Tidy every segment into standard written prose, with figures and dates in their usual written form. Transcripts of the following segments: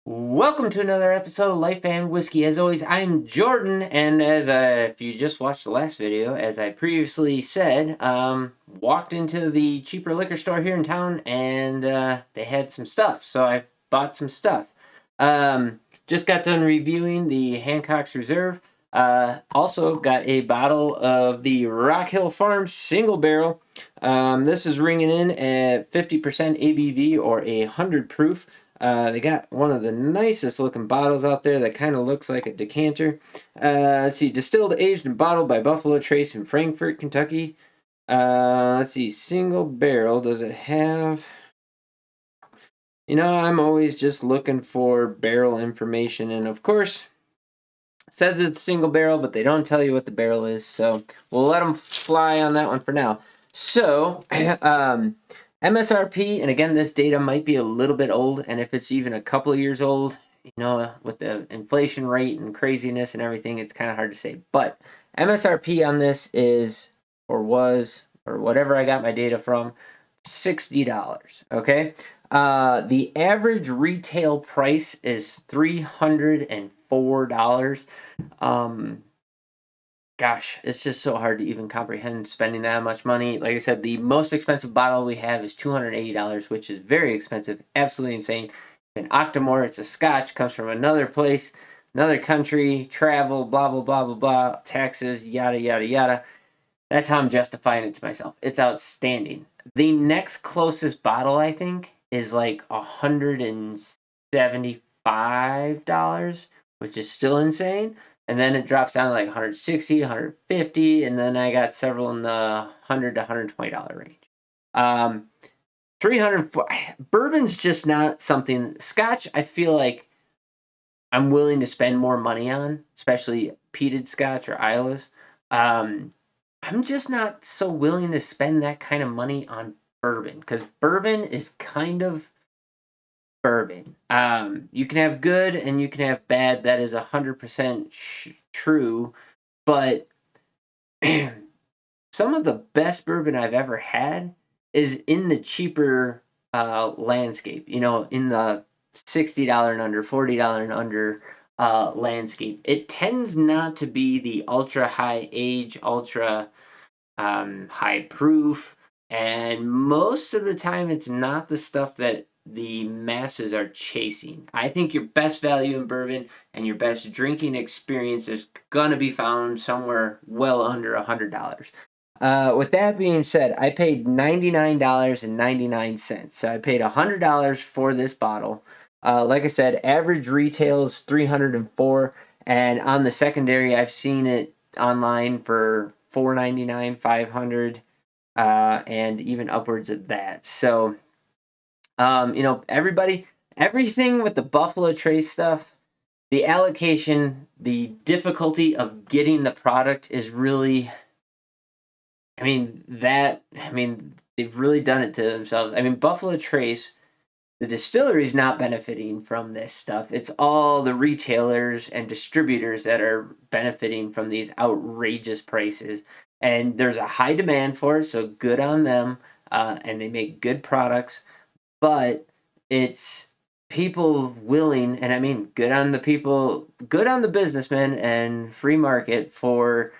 Welcome to another episode of Life and Whiskey. As always, I'm Jordan, and if you just watched the last video, as I previously said, walked into the cheaper liquor store here in town, and they had some stuff, so I bought some stuff. Just got done reviewing the Hancock's Reserve. Also got a bottle of the Rock Hill Farms Single Barrel. This is ringing in at 50% ABV or 100 proof. They got one of the nicest looking bottles out there that kind of looks like a decanter. Let's see, distilled, aged, and bottled by Buffalo Trace in Frankfort, Kentucky. Let's see, single barrel. Does it have? I'm always just looking for barrel information, and of course, it says it's single barrel, but they don't tell you what the barrel is, so we'll let them fly on that one for now. So, MSRP, and again, this data might be a little bit old, and if it's even a couple of years old, with the inflation rate and craziness and everything, it's kind of hard to say. But MSRP on this is, or was, or whatever I got my data from, $60. Okay. The average retail price is $304. Um, Gosh, it's just so hard to even comprehend spending that much money. Like I said, the most expensive bottle we have is $280, which is very expensive, absolutely insane. It's an Octomore, it's a Scotch, comes from another place, another country, travel, blah blah blah blah blah, taxes, yada yada yada. That's how I'm justifying it to myself. It's outstanding. The next closest bottle, I think, is like $175, which is still insane. And then it drops down to like 160, 150, and then I got several in the $100 to $120 range. Um, 300 bourbon's just not something. Scotch, I feel like I'm willing to spend more money on, especially peated Scotch or Islays. Um, I'm just not so willing to spend that kind of money on bourbon because bourbon is kind of bourbon. You can have good and you can have bad. That is 100% true. But some of the best bourbon I've ever had is in the cheaper landscape. In the $60 and under, $40 and under landscape. It tends not to be the ultra high age, ultra high proof, and most of the time it's not the stuff that the masses are chasing. I think your best value in bourbon and your best drinking experience is gonna be found somewhere well under $100. With that being said, I paid $99.99. So I paid $100 for this bottle. Like I said, average retail is 304, and on the secondary, I've seen it online for 499, 500, and even upwards of that. So, everything with the Buffalo Trace stuff, the allocation, the difficulty of getting the product is really, they've really done it to themselves. Buffalo Trace, the distillery is not benefiting from this stuff. It's all the retailers and distributors that are benefiting from these outrageous prices. And there's a high demand for it, so good on them. And they make good products, but it's people willing, and good on the people, good on the businessmen and free market for,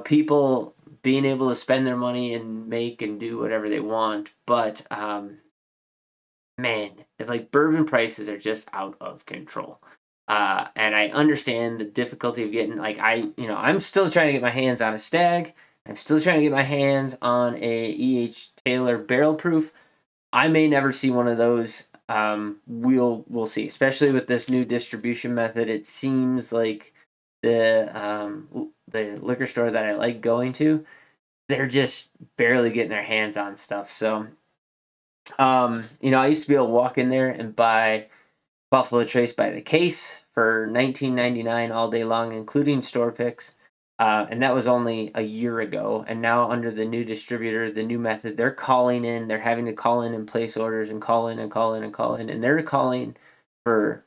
people being able to spend their money and make and do whatever they want. But man, it's like bourbon prices are just out of control. And I understand the difficulty of getting I'm still trying to get my hands on a stag. I'm still trying to get my hands on a EH Taylor barrel proof. I may never see one of those. We'll see. Especially with this new distribution method, it seems like the liquor store that I like going to, they're just barely getting their hands on stuff. So I used to be able to walk in there and buy Buffalo Trace by the case for $19.99 all day long, including store picks. And that was only a year ago. And now, under the new distributor, the new method, they're calling in, they're having to call in and place orders and call in and call in and call in. And they're calling for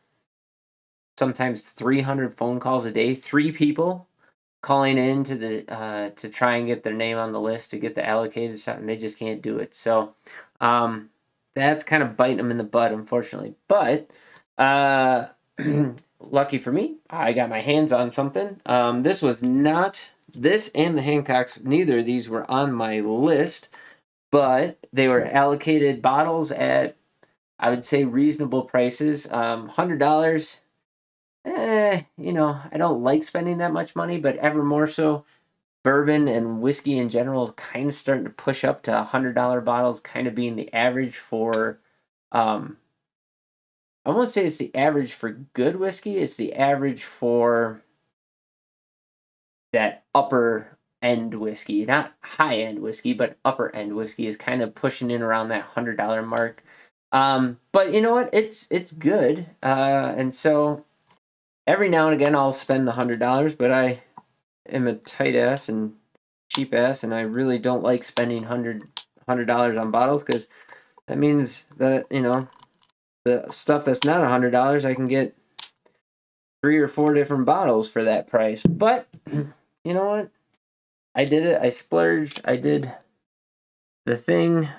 sometimes 300 phone calls a day, three people calling in to try and get their name on the list to get the allocated stuff, and they just can't do it. So that's kind of biting them in the butt, unfortunately. But Lucky for me, I got my hands on something. This was not this and the Hancocks. Neither of these were on my list, but they were allocated bottles at, I would say, reasonable prices. $100. I don't like spending that much money, but ever more so, bourbon and whiskey in general is kind of starting to push up to $100 bottles, kind of being the average for. Um, I won't say it's the average for good whiskey. It's the average for that upper end whiskey, not high end whiskey, but upper end whiskey is kind of pushing in around that $100 mark. But you know what? It's good, and so every now and again I'll spend the $100, but I am a tight ass and cheap ass, and I really don't like spending $100 on bottles because that means that the stuff that's not $100 I can get 3 or 4 different bottles for that price. But you know what? I did it. I splurged. I did the thing,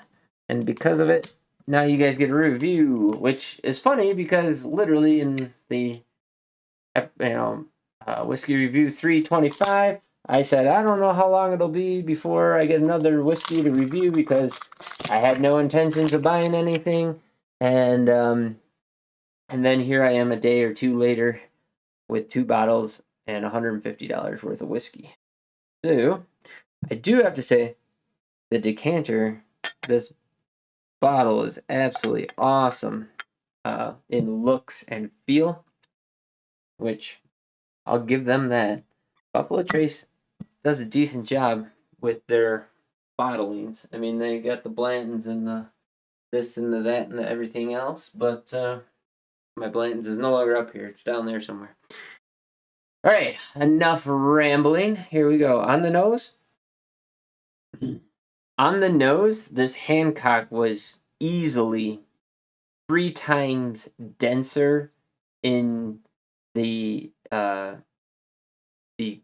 and because of it, now you guys get a review, which is funny because literally in the whiskey review 325, I said I don't know how long it'll be before I get another whiskey to review because I had no intentions of buying anything, and then here I am a day or two later with 2 bottles and $150 worth of whiskey. So I do have to say the decanter, this bottle is absolutely awesome in looks and feel, which I'll give them that. Buffalo Trace does a decent job with their bottlings. I mean, they got the Blantons and the this and the that and the everything else, but my Blantons is no longer up here. It's down there somewhere. All right, enough rambling. Here we go. On the nose. On the nose, this Hancock was easily 3 times denser in the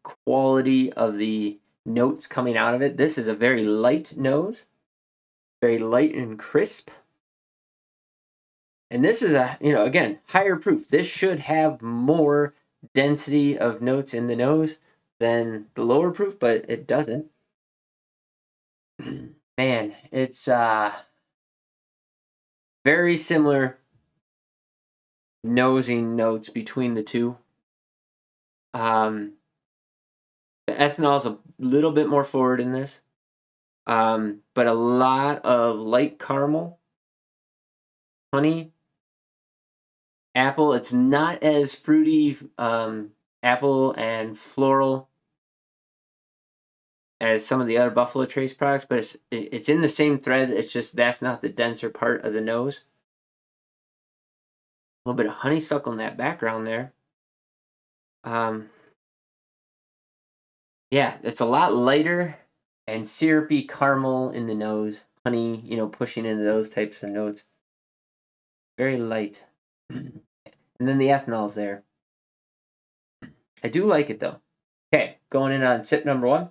quality of the notes coming out of it. This is a very light nose, very light and crisp. And this is again, higher proof. This should have more density of notes in the nose than the lower proof, but it doesn't. Man, it's very similar nosing notes between the two. The ethanol is a little bit more forward in this, but a lot of light caramel, honey, apple. It's not as fruity, apple and floral as some of the other Buffalo Trace products, but it's in the same thread. It's just that's not the denser part of the nose. A little bit of honeysuckle in that background there. Yeah, it's a lot lighter and syrupy caramel in the nose. Honey, pushing into those types of notes. Very light. And then the ethanol's there. I do like it though. Okay, going in on sip number 1.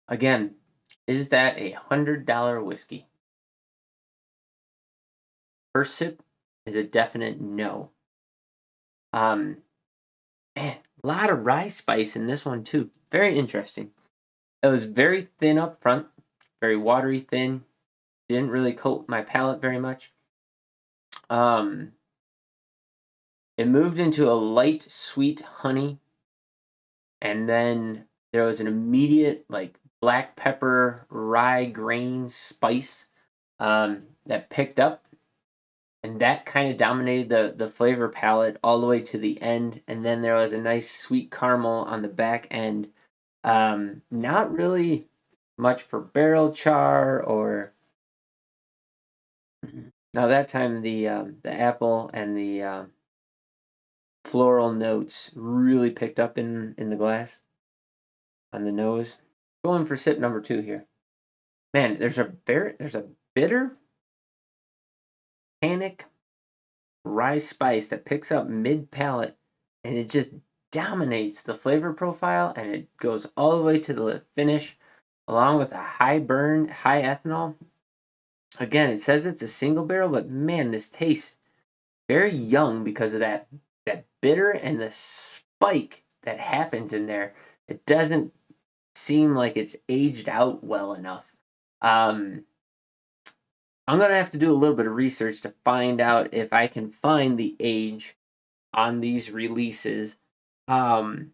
Again, is that a $100 whiskey? First sip is a definite no. Man, a lot of rye spice in this one too. Very interesting. It was very thin up front, very watery thin. Didn't really coat my palate very much. It moved into a light, sweet honey, and then there was an immediate like black pepper, rye grain spice that picked up, and that kind of dominated the flavor palette all the way to the end. And then there was a nice sweet caramel on the back end. Not really much for barrel char or. Now that time the apple and the floral notes really picked up in the glass on the nose. Going for sip number 2 here. Man, there's a bitter tannic rye spice that picks up mid palate, and it just dominates the flavor profile, and it goes all the way to the finish, along with a high burn, high ethanol. Again, it says it's a single barrel, but man, this tastes very young because of that bitter and the spike that happens in there. It doesn't seem like it's aged out well enough. Um, I'm gonna have to do a little bit of research to find out if I can find the age on these releases. Um,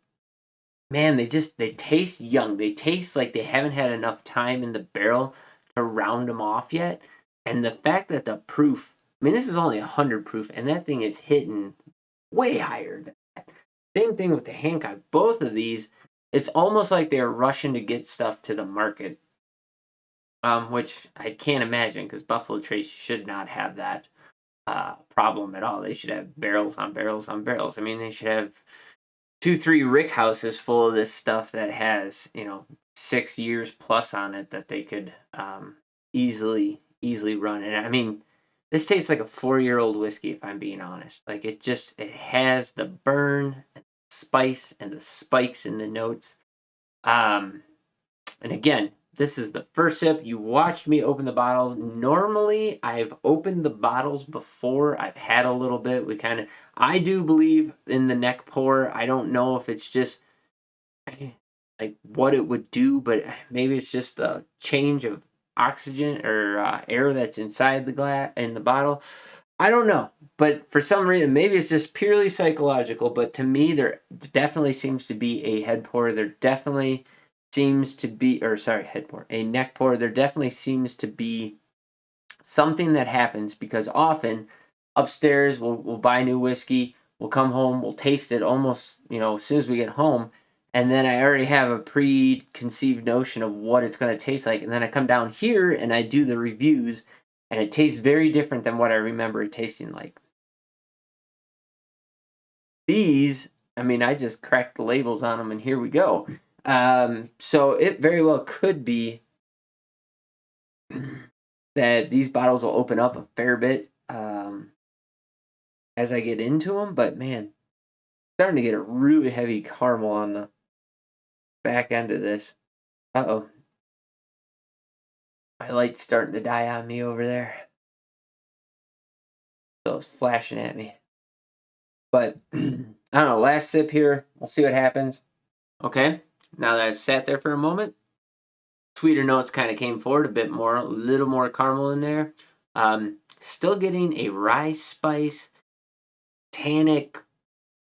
Man, they taste young. They taste like they haven't had enough time in the barrel to round them off yet. And the fact that the proof, I mean, this is only 100 proof, and that thing is hitting way higher than that. Same thing with the Hancock. Both of these, it's almost like they're rushing to get stuff to the market, which I can't imagine because Buffalo Trace should not have that problem at all. They should have barrels on barrels on barrels. I mean, they should have 2, 3 rick houses full of this stuff that has 6 years plus on it that they could easily run. And I mean, this tastes like a 4-year-old whiskey if I'm being honest. Like it has the burn, and spice, and the spikes in the notes. Um, and again, this is the first sip. You watched me open the bottle. Normally, I've opened the bottles before. I've had a little bit. I do believe in the neck pour. I don't know if it's just like what it would do, but maybe it's just the change of oxygen or air that's inside the glass in the bottle. I don't know, but for some reason, maybe it's just purely psychological. But to me, there definitely seems to be a head pour. There definitely seems to be, or sorry, head pour, a neck pour. There definitely seems to be something that happens because often upstairs we'll buy new whiskey, we'll come home, we'll taste it almost as soon as we get home, and then I already have a preconceived notion of what it's going to taste like, and then I come down here and I do the reviews, and it tastes very different than what I remember it tasting like. These, I mean, I just cracked the labels on them, and here we go. So it very well could be that these bottles will open up a fair bit as I get into them, but man, starting to get a really heavy caramel on the back end of this. Uh-oh, my light's starting to die on me over there. So it's flashing at me. But I don't know, last sip here. We'll see what happens. Okay, now that I've sat there for a moment, sweeter notes kind of came forward a bit more, a little more caramel in there. Still getting a rye spice, tannic,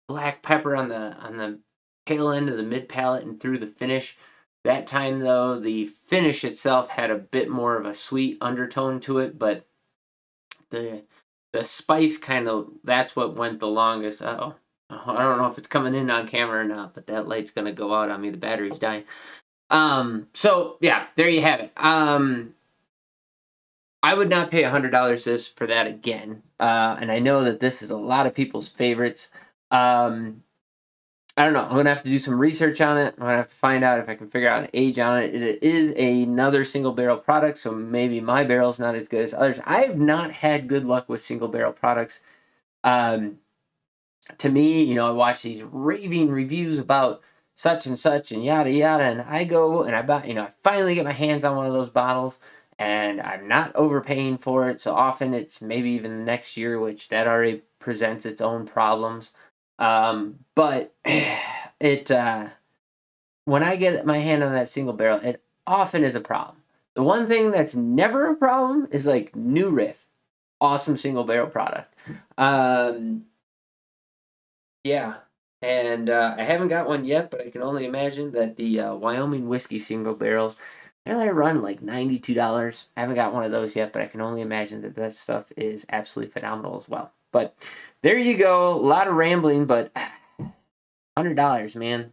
black pepper on the tail end of the mid palate and through the finish. That time though, the finish itself had a bit more of a sweet undertone to it, but the the spice kind of that's what went the longest. Oh, I don't know if it's coming in on camera or not, but that light's gonna go out on me. The battery's dying. So yeah, there you have it. I would not pay $100 this for that again. And I know that this is a lot of people's favorites. Um, I don't know. I'm gonna have to do some research on it. I'm gonna have to find out if I can figure out an age on it. It is another single barrel product, so maybe my barrel's not as good as others. I have not had good luck with single barrel products. Um, to me, I watch these raving reviews about such and yada yada, and I go and I buy, I finally get my hands on one of those bottles, and I'm not overpaying for it. So often it's maybe even the next year, which that already presents its own problems. But it when I get my hand on that single barrel, it often is a problem. The one thing that's never a problem is like New Riff, awesome single barrel product. Um, yeah, and I haven't got one yet, but I can only imagine that the Wyoming whiskey single barrels, they run like $92. I haven't got one of those yet, but I can only imagine that that stuff is absolutely phenomenal as well. But there you go, a lot of rambling, but $100, man.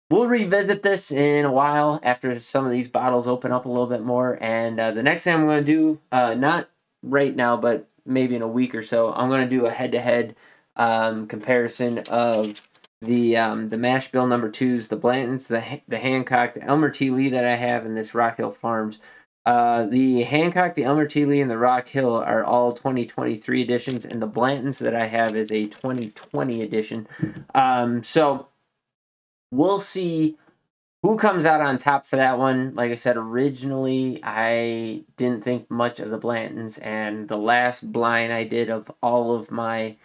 We'll revisit this in a while after some of these bottles open up a little bit more. And the next thing I'm going to do, not right now, but maybe in a week or so, I'm going to do a head-to-head comparison of the mash bill number twos, the Blantons, the Hancock, the Elmer T. Lee that I have, and this Rock Hill Farms The Hancock, the Elmer Tea Lee, and the Rock Hill are all 2023 editions, and the Blantons that I have is a 2020 edition. So we'll see who comes out on top for that one. Like I said, originally I didn't think much of the Blantons, and the last blind I did of all of my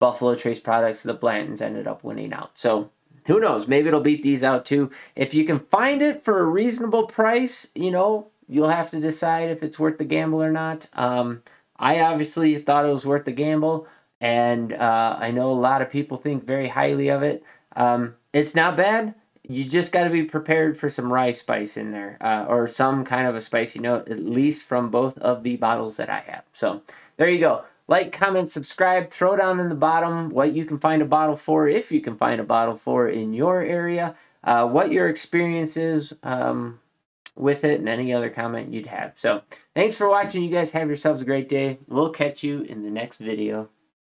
Buffalo Trace products, the Blantons ended up winning out. So who knows? Maybe it'll beat these out too. If you can find it for a reasonable price, you'll have to decide if it's worth the gamble or not. I obviously thought it was worth the gamble, and I know a lot of people think very highly of it. It's not bad. You just got to be prepared for some rye spice in there, or some kind of a spicy note, at least from both of the bottles that I have. So there you go. Like, comment, subscribe, throw down in the bottom what you can find a bottle for, if you can find a bottle for in your area, what your experience is with it, and any other comment you'd have. So thanks for watching. You guys have yourselves a great day. We'll catch you in the next video.